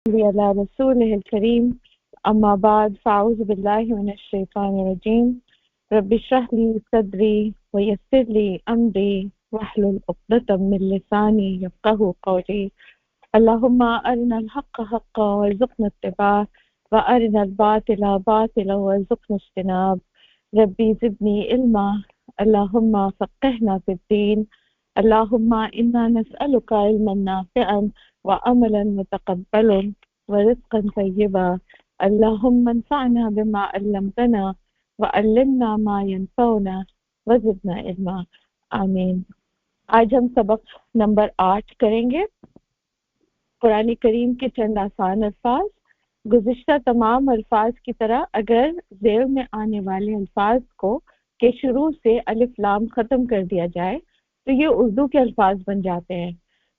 على رسوله الكريم أما بعد فأعوذ بالله من الشيطان الرجيم رب اشرح لي صدري ويسر لي أمري واحلل عقدة من لساني يفقهوا قولي اللهم أرنا الحق حقا وارزقنا اتباعه وأرنا الباطل باطلا وارزقنا اجتناب ربي زدني علما اللهم فقهنا في الدين اللهم إنا نسألك علما نافعا وعملا متقبلا ورزقا طيبا اللهم انفعنا بما علمتنا وعلمنا ما ينفعنا وزدنا علما آمین. آج ہم سبق نمبر 8 کریں گے. قرآن کریم کے چند آسان الفاظ. گزشتہ تمام الفاظ کی طرح اگر ذیل میں آنے والے الفاظ کو کے شروع سے الف لام ختم کر دیا جائے تو یہ اردو کے الفاظ بن جاتے ہیں.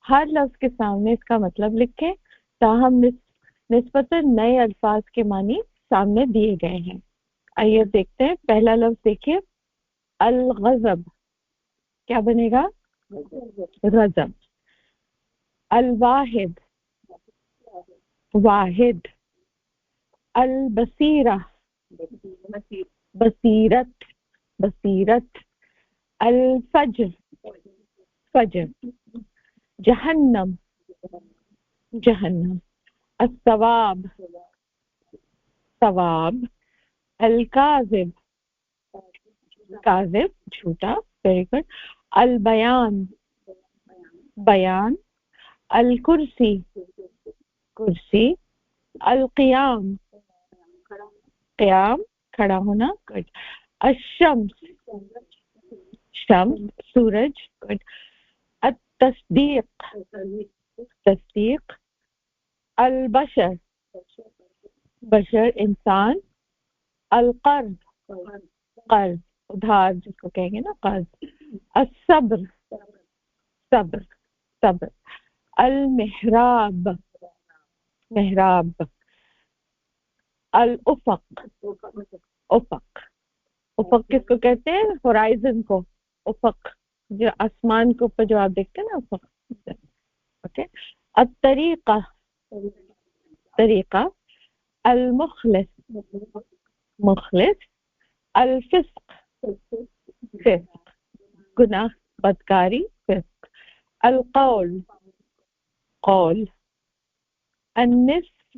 ہر لفظ کے سامنے اس کا مطلب لکھیں. تاہم نسبتاً نئے الفاظ کے معنی سامنے دیے گئے ہیں. آئیے دیکھتے ہیں. پہلا لفظ دیکھیے, الغضب. کیا بنے گا؟ غضب. الواحد, واحد. البصیرہ, بصیرت, بصیرت. الفجر, فجر. جہنم, جہنم. الثواب, ثواب. الکاذب, کاذب, جھوٹا. Very good. البیان, بیان. الکرسی, کرسی. القیام, قیام, کھڑا ہونا. گڈ. الشمس, شمس, سورج. گڈ. التصدیق, تصدیق. البشر, بشر, انسان. القرض, قرض, ادھار جس کو کہیں گے نا, قرض. الصبر, صبر, صبر. المحراب, محراب. الافق, افق. افق کس کو کہتے ہیں؟ ہورائزن کو. افق جو آسمان کے اوپر جو آپ دیکھتے ہیں نا, افق. اوکے. الطریقہ, طریقہ. المخلص, مخلص. الفسق, فسق, گناہ, بدکاری, فسق. القول, قول. النصف,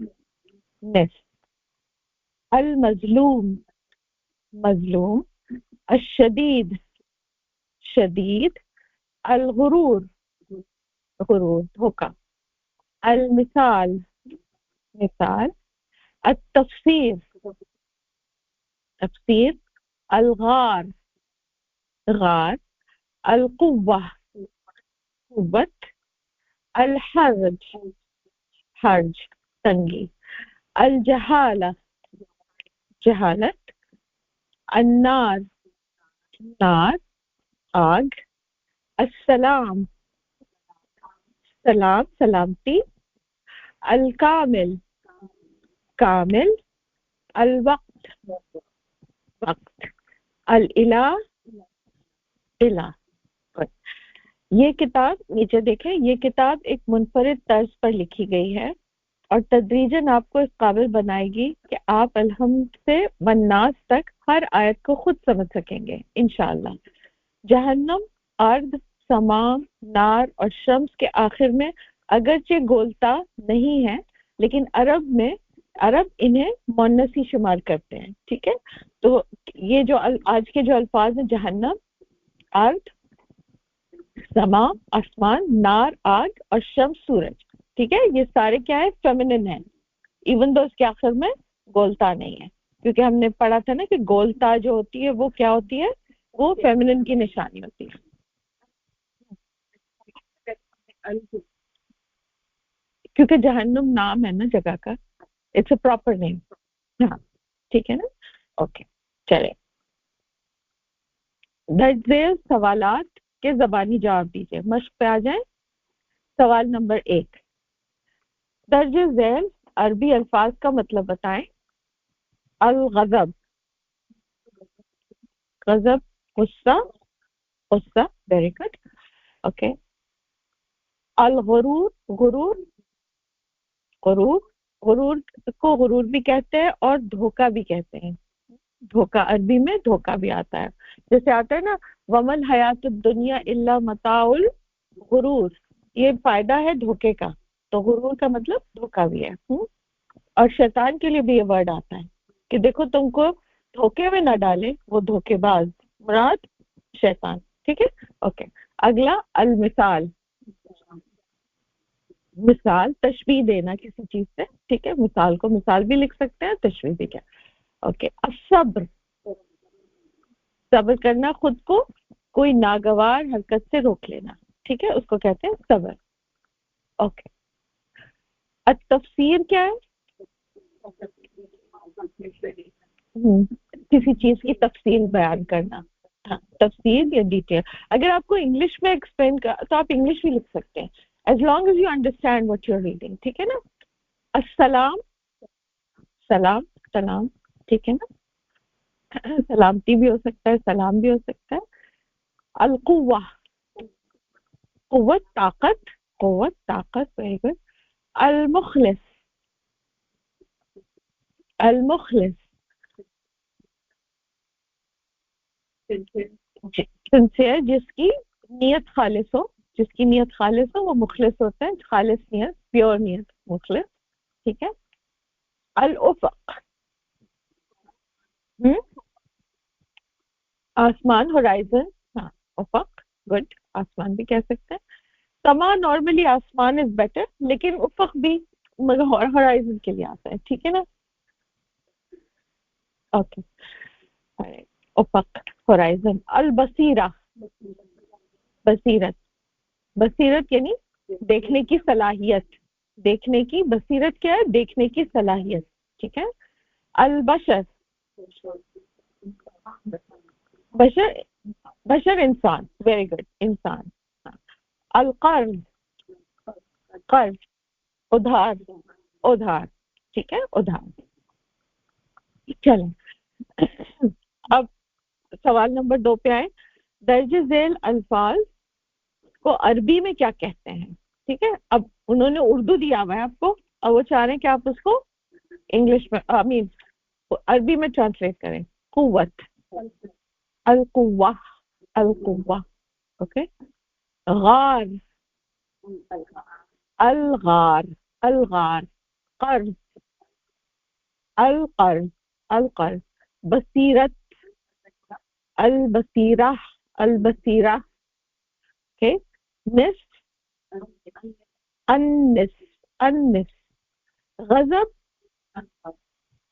نصف. المظلوم, مظلوم. الشدید, شدید. الغرور, غرور, دھوکا. المثال, مثال. التفسیر, تفسیر. الغار, غار. القوة, قوت. الحرج, حرج, تنگی. الجہالہ, جہالت. النار, نار, آگ. السلام, سلام, سلامتی. الکامل, کامل. الوقت, وقت. الالہ, الہ. یہ کتاب نیچے دیکھیں, یہ کتاب ایک منفرد طرز پر لکھی گئی ہے اور تدریجاً آپ کو اس قابل بنائے گی کہ آپ الحمد سے والناس تک ہر آیت کو خود سمجھ سکیں گے انشاءاللہ. جہنم, ارض, سما, نار اور شمس کے آخر میں اگرچہ گولتا نہیں ہے لیکن عرب انہیں مونسی شمار کرتے ہیں. ٹھیک ہے, تو یہ جو آج کے جو الفاظ ہیں, جہنم, ارض, سما, آسمان, نار, آگ اور شمس, سورج. ٹھیک ہے, یہ سارے کیا ہے؟ فیمنن ہیں, ایون دو اس کے آخر میں گولتا نہیں ہے, کیونکہ ہم نے پڑھا تھا نا کہ گولتا جو ہوتی ہے وہ کیا ہوتی ہے؟ وہ فیمنن کی نشانی ہوتی ہے. کیونکہ جہنم نام ہے نا جگہ کا, اٹس اے پراپر نیم. ہاں ٹھیک ہے نا, اوکے. چلے درج ذیل سوالات کے زبانی جواب دیجیے. مشق پہ آ جائیں. سوال نمبر 1, درج ذیل عربی الفاظ کا مطلب بتائیں. الغضب, غضب, غصہ, غصہ. Very good. اوکے. الغرور, غرور, غرور. गुरूर को गुरूर भी कहते हैं और धोखा भी कहते हैं। धोखा, अरबी में धोखा भी आता है, जैसे आता है ना वमल हयात दुनिया इल्ला मताउल गुरूर, ये फायदा है धोखे का, तो गुरूर का मतलब धोखा भी है। और शैतान के लिए भी ये वर्ड आता है कि देखो तुमको धोखे में ना डाले वो धोखेबाज, मुराद शैतान। ठीक है, ओके। अगला अल मिसाल, मिसाल तशबीह देना किसी चीज से, ठीक है, मिसाल को मिसाल भी लिख सकते हैं, तशबीह भी क्या। ओके, असब्र, सब्र करना, खुद को कोई नागवार हरकत से रोक लेना, ठीक है, उसको कहते हैं सब्र। ओके, तफसीर क्या है? किसी चीज की तफसील बयान करना। हाँ, तफसील या डिटेल। अगर आपको इंग्लिश में एक्सप्लेन कर तो आप इंग्लिश भी लिख सकते हैं, as long as you understand what you are reading, ठीक है ना। अस्सलाम, सलाम, सलाम, ठीक है ना, सलामती भी हो सकता है, सलाम भी हो सकता है। अल कुव्वा, कुव्वत ताकत, कुव्वत ताकत, वेरी गुड। अल मुखलिस, अल मुखलिस सिंसियर, जिसकी नियत खालिस हो, जिसकी नियत खालिस हो वो मुखलिस होता है, खालिस नियत, प्योर नियत, मुखलिस, ठीक है। अल उफक, आसमान, होराइजन, हाँ, उफक, गुड, आसमान भी कह सकते हैं। समा, नॉर्मली आसमान इज बेटर, लेकिन उफक भी मगर होराइजन के लिए आता है, ठीक है ना। Okay, उफक, horizon. अल बसीरा, बसीरत, बसीरत यानी देखने की सलाहियत, देखने की, बसीरत क्या है? देखने की सलाहियत, ठीक है। अल बशर, बशर, बशर इंसान, वेरी गुड, इंसान। अल कर्ज, कर्ज, उधार, उधार, ठीक है, उधार। चलो अब सवाल नंबर 2 पे आए। दर्ज झेल अल्फाज को अरबी में क्या कहते हैं? ठीक है, अब उन्होंने उर्दू दिया हुआ है आपको, और वो चाह रहे हैं कि आप उसको इंग्लिश में, आई मीन अरबी में ट्रांसलेट करें। कुव्वत, अल कुव्वा, अल कुव्वा, ओके। गार, अल गार, अल गार। कर्ज, अल कर्ज, अल कर्ज। बसीरत, अल बसीरा, अल बसीरा, ओके। निस, अन्निस, अन्निस। गजब,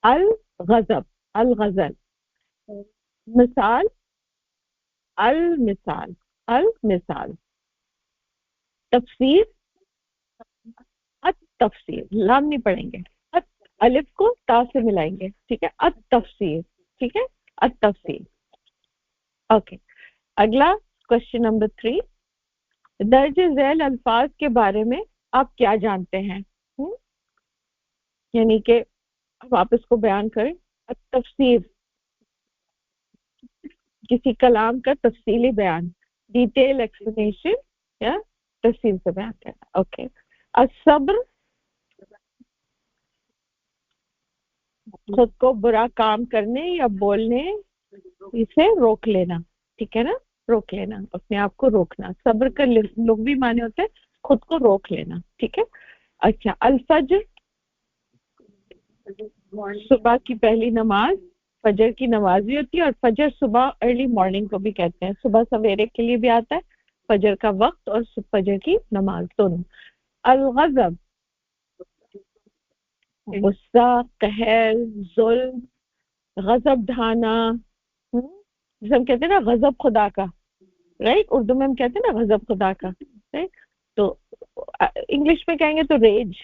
अल गजब, अल गजल। मिसाल, अल मिसाल, अल मिसाल। तफसीर, अत तफसीर, लाम नहीं पढ़ेंगे, अत, अलिफ को ता से मिलाएंगे, ठीक है, अत तफसीर, ठीक है, अत तफसीर। ओके, अगला क्वेश्चन नंबर 3। दर्ज झेल अल्फाज के बारे में आप क्या जानते हैं? यानी कि अब आप इसको बयान करें। अत तफसीर, किसी कलाम का तफसीली बयान, डिटेल एक्सप्लेनेशन या तफसील से बयान करना, ओके। असब्र, खुद को बुरा काम करने या बोलने इसे रोक लेना, ठीक है ना, रोक लेना, अपने आप को रोकना। सब्र का लोग भी माने होते हैं खुद को रोक लेना, ठीक है। अच्छा, अल फज्र, सुबह की पहली नमाज, फजर की नमाज भी होती है, और फजर सुबह अर्ली मॉर्निंग को भी कहते हैं, सुबह सवेरे के लिए भी आता है, फजर का वक्त और फजर की नमाज दोनों। अल गज़ब, गुस्सा, कहर, जुल्म, गजब ढाना, जैसे हम कहते हैं ना गजब खुदा का, राइट, उर्दू में हम कहते हैं ना गजब खुदा का, राइट। तो इंग्लिश में कहेंगे तो रेज,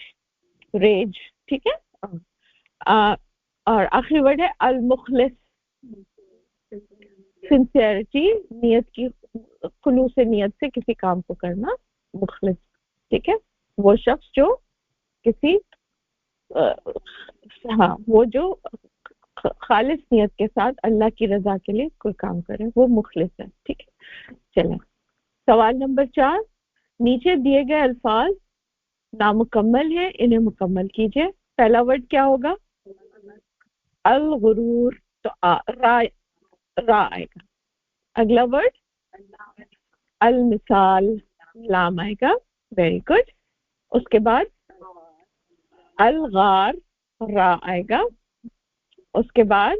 रेज, ठीक है। और आखिरी वर्ड है अल मुखलिस, सिंसियरिटी, नियत की, खुलूस से नियत से किसी काम को करना, मुखलिस, ठीक है, वो शख्स जो किसी हाँ, वो जो खालिस नियत के साथ अल्लाह की रजा के लिए कोई काम करे, वो मुखलिस है, ठीक है। चलें, सवाल नंबर 4। नीचे दिए गए अल्फाज नामुकम्मल है, इन्हें मुकम्मल कीजिए। پہلا ورڈ کیا ہوگا؟ الغرور، تو را، را آئے گا. اگلا ورڈ المثال، لام آئے گا. Very good. اس کے بعد الغار، را آئے گا. اس کے بعد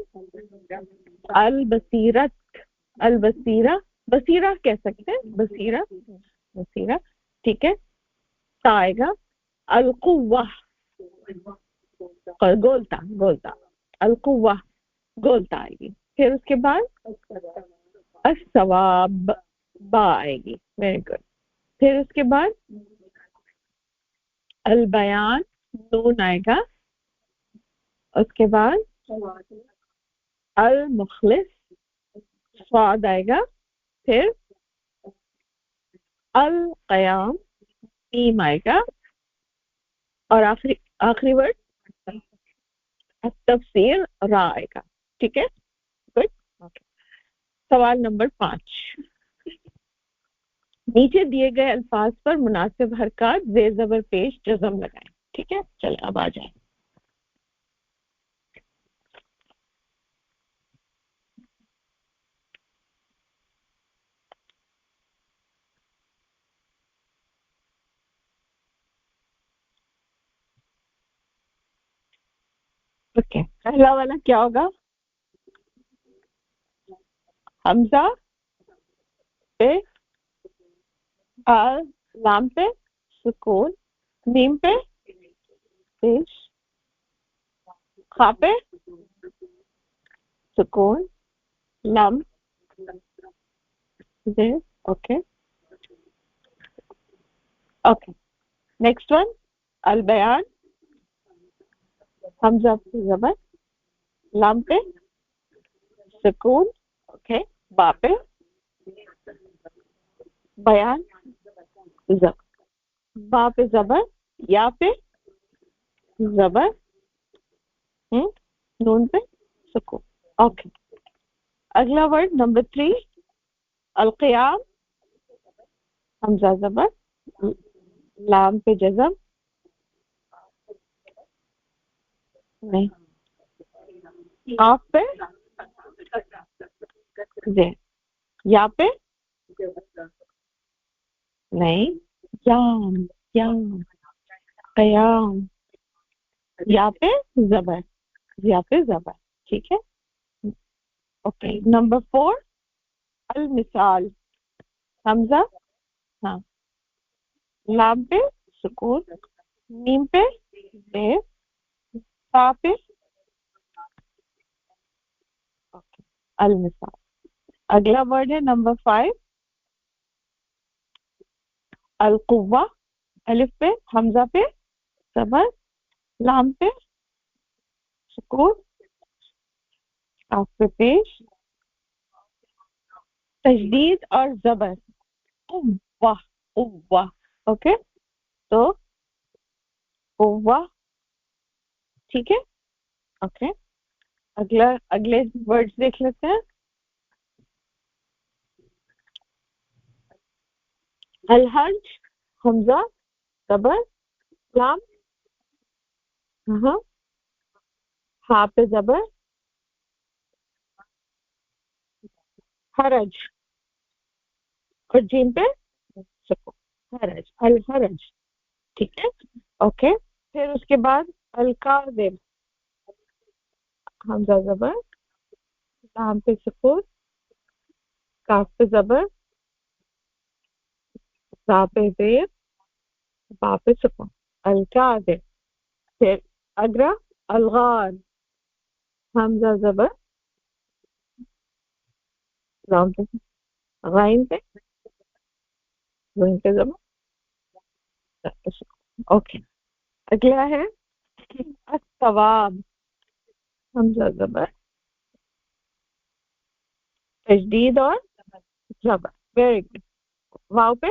البصیرت، البصیرہ، بصیرہ کہہ سکتے ہیں، بصیرہ، بصیرہ، ٹھیک ہے. تا آئے گا. القوہ، گولتا، گولتا، القوہ، گولتا آئے گی. پھر اس کے بعد الثواب، با آئے گی. Very good. پھر اس کے بعد البیان، نون آئے گا. اس کے بعد المخلص، صاد آئے گا. پھر القیام، میم آئے گا. اور آخری ورڈ تفسیر، را آئے گا. ٹھیک ہے، گڈ. سوال نمبر 5، نیچے دیے گئے الفاظ پر مناسب حرکات زیر زبر پیش جزم لگائیں. ٹھیک ہے، چلیں اب آ جائیں. اوکے، پہلا والا کیا ہوگا؟ حمزہ پہ، لام پہ سکون، میم پہ پیش، خا پہ سکون، لام زیر. Okay okay. نیکسٹ ون البیان، حمزہ پہ زبر، لام پہ سکون، اوکے، با پہ بیان زبر، با پہ زبر، یا پہ زبر، نون پہ سکون. اوکے. اگلا ورڈ نمبر 3 القیام، حمزہ زبر، لام پہ جزم، نہیں، قاف پہ زیر، یا پہ نہیں، یام، یام، قیام، یا پہ زبر، یا پہ زبر. ٹھیک ہے. اوکے. نمبر 4 المثال، حمزہ، ہاں، لام پہ سکون، میم پہ زیر، تا پہ اوکے، المثال. اگلا ورڈ ہے نمبر 5 القوہ، الف پہ حمزہ پہ زبر، لام پہ سکون، قاف پہ پیش، تشدید اور زبر، قوہ، قوہ. اوکے، تو قوہ. ٹھیک ہے. اوکے. اگلے ورڈز دیکھ لیتے ہیں. الحج، حمزہ زبر، لام، ہاں، ہاں پہ زبر، حرج، اور جیم پہ سکون، حرج، الحرج. ٹھیک ہے. اوکے. پھر اس کے بعد الکاذب، حمزہ زبر، لام پہ سکون، کاف پہ زبر، تا پہ زیر، با پہ سکون، الکاذب. پھر اگرا الغار، حمزہ زبر، لام پہ غائن پہ، غائن پہ زبر، تا پہ سکون. اوکے. اگلا ہے الثواب، حمزہ زبر، تشدید اور زبر. Very good. واو پہ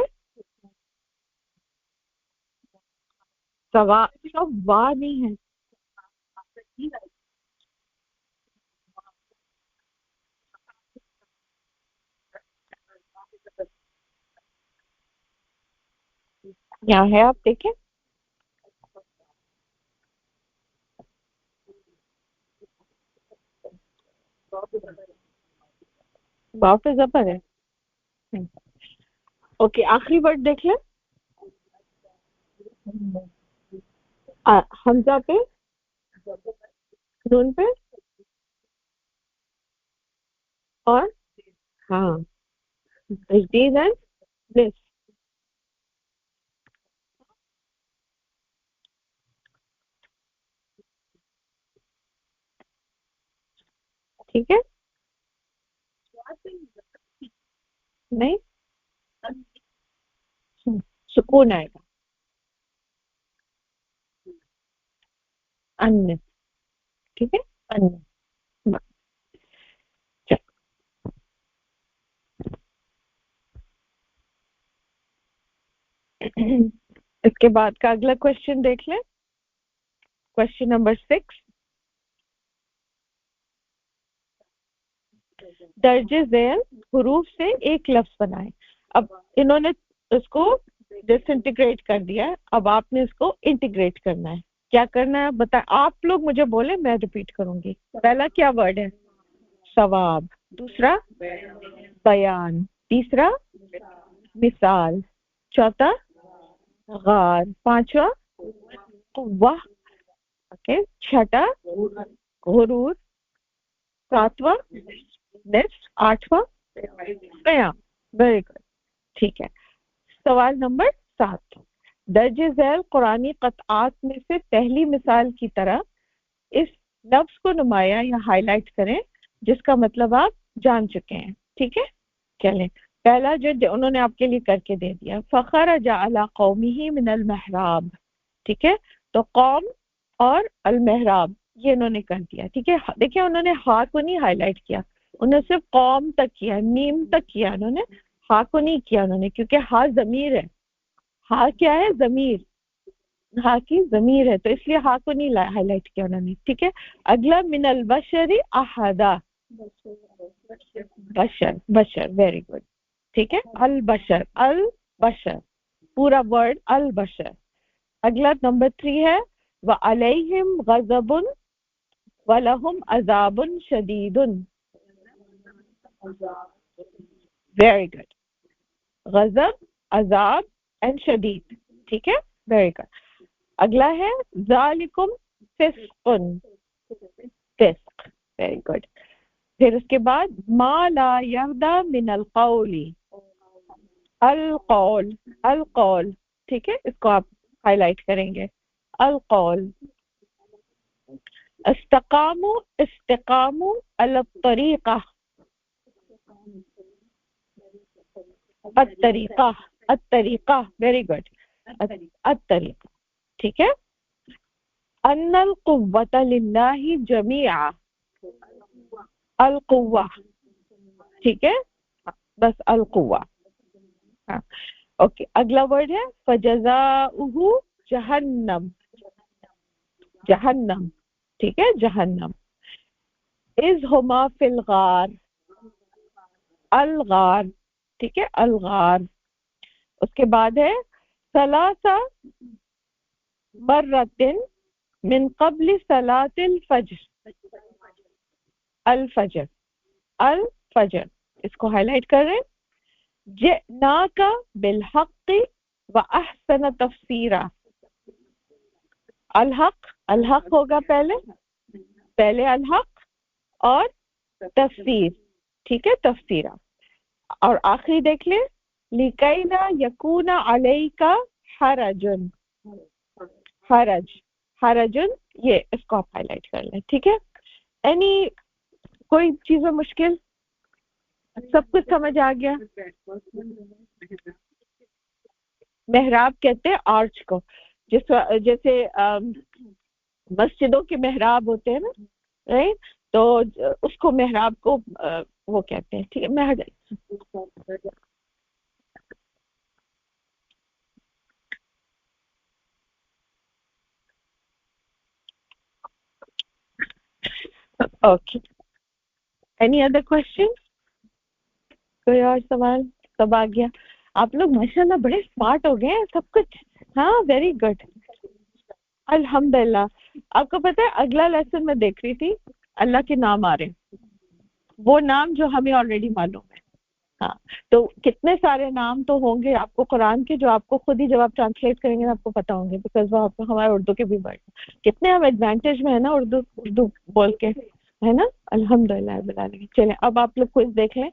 سوا، وا نہیں ہے، یہاں ہے، آپ دیکھیں. वाव पे ज़बर है। ओके, आखिरी वर्ड देख लें। हमजा पे, नून पे, और हाँ तजदीद एंड दिस। ठीक है, नहीं सुकून आएगा, अन्न। ठीक है, अन्न। चल, इसके बाद का अगला क्वेश्चन देख लें। क्वेश्चन नंबर 6, दर्जे ज़ेल हुरूफ से एक लफ्ज बनाए। अब इन्होंने इसको डिसइंटीग्रेट कर दिया है, अब आपने इसको इंटीग्रेट करना है। क्या करना है बता, आप लोग मुझे बोले, मैं रिपीट करूंगी। पहला क्या वर्ड है? सवाब। दूसरा बयान। तीसरा मिसाल। चौथा गार। पांचवा वाह। ओके, छठा गुरूर। सातवां नेक्स्ट। आठवां कयाम। Very good. ठीक है, सवाल नंबर 7, दर्जे झैल कुरानी क़तआत में से पहली मिसाल की तरह इस लफ्ज को नुमाया या हाईलाइट करें जिसका मतलब आप जान चुके हैं। ठीक है, चलें। पहला जो उन्होंने आपके लिए करके दे दिया, फ़खरज अला कौमिही मिनल महराब। ठीक है, तो कौम और अल महराब ये इन्होंने कर दिया। ठीक है, देखिए उन्होंने हा को नहीं हाईलाइट किया, उन्होंने सिर्फ कौम तक किया, मीम तक किया उन्होंने, हा को नहीं किया उन्होंने, क्योंकि हा जमीर है। हा क्या है? जमीर। हा की जमीर है, तो इसलिए हा को नहीं हाईलाइट किया उन्होंने। ठीक है, अगला मिनल बशरी अहदा। बशर, बशर, वेरी गुड। ठीक है, अल बशर, अल बशर, पूरा वर्ड अल बशर। अगला नंबर 3 है व अलैहिम गज़बुन व लहुम अज़ाबुन शदीदुन। वेरी गुड, गज़ब, अज़ाब एंड शदीद। ठीक है, वेरी गुड। अगला है ज़ालिकुम फिस्कुन, फिस्क। Very good. फिर उसके बाद मा ला यर्दा मिनल कौली, अल कौल, अल कौल। ठीक है, इसको आप हाईलाइट करेंगे, अल कौल। इस्तकामु, इस्तिकामु अल तरीका, अत्तरीका, अत्तरीका। Very good, अत्तरीका। ठीक है, अन्नल कुव्वत लिल्लाहि जमीआ, अल कुव्वा। ठीक है, बस अल कुव्वा। हाँ, ओके। अगला वर्ड है फजज़ाउहु जहन्नम, जहन्नम। ठीक है, जहन्नम। इज हुमा फिल गार, अल गार। ठीक है, अल गार। उसके बाद है सलासा मर्रतिन मिन क़ब्ल सलातिल फज्र, अल फज्र, अल फज्र। इसको हाईलाइट कर रहे हैं। जिनाका बिल हक़्क़ि व अहसन तफसीरा, अल हक़, अल हक़ होगा पहले, पहले अल हक़ और तफसीर। ठीक है, तफसीरा। और आखिरी देख ले, लिकैना यकूना अलैका हरजुन, हरज, हरजुन, ये इसको आप हाईलाइट कर लें। ठीक है, एनी कोई चीज में मुश्किल? सब कुछ समझ आ गया? मेहराब कहते हैं आर्च को, जिस जैसे मस्जिदों के मेहराब होते हैं ना, राइट, तो उसको मेहराब को वो कहते हैं। ठीक है, मैं ओके। Any other question? कोई और सवाल? सब आ गया? आप लोग माशाल्लाह बड़े स्मार्ट हो गए हैं सब कुछ। हाँ, वेरी गुड, अल्हम्दुलिल्लाह। आपको पता है अगला लेसन मैं देख रही थी, अल्लाह के नाम आ रहे हैं। وہ نام جو ہمیں آلریڈی معلوم ہے. ہاں تو کتنے سارے نام تو ہوں گے آپ کو قرآن کے جو آپ کو خود ہی جب آپ ٹرانسلیٹ کریں گے آپ کو پتہ ہوں گے، بیکاز وہ آپ کو ہمارے اردو کے بھی بڑے کتنے ہم ایڈوانٹیج میں ہے نا اردو بول کے، ہے نا. الحمد للہ رب العالمین. چلیں اب آپ لوگ کوئی دیکھ لیں.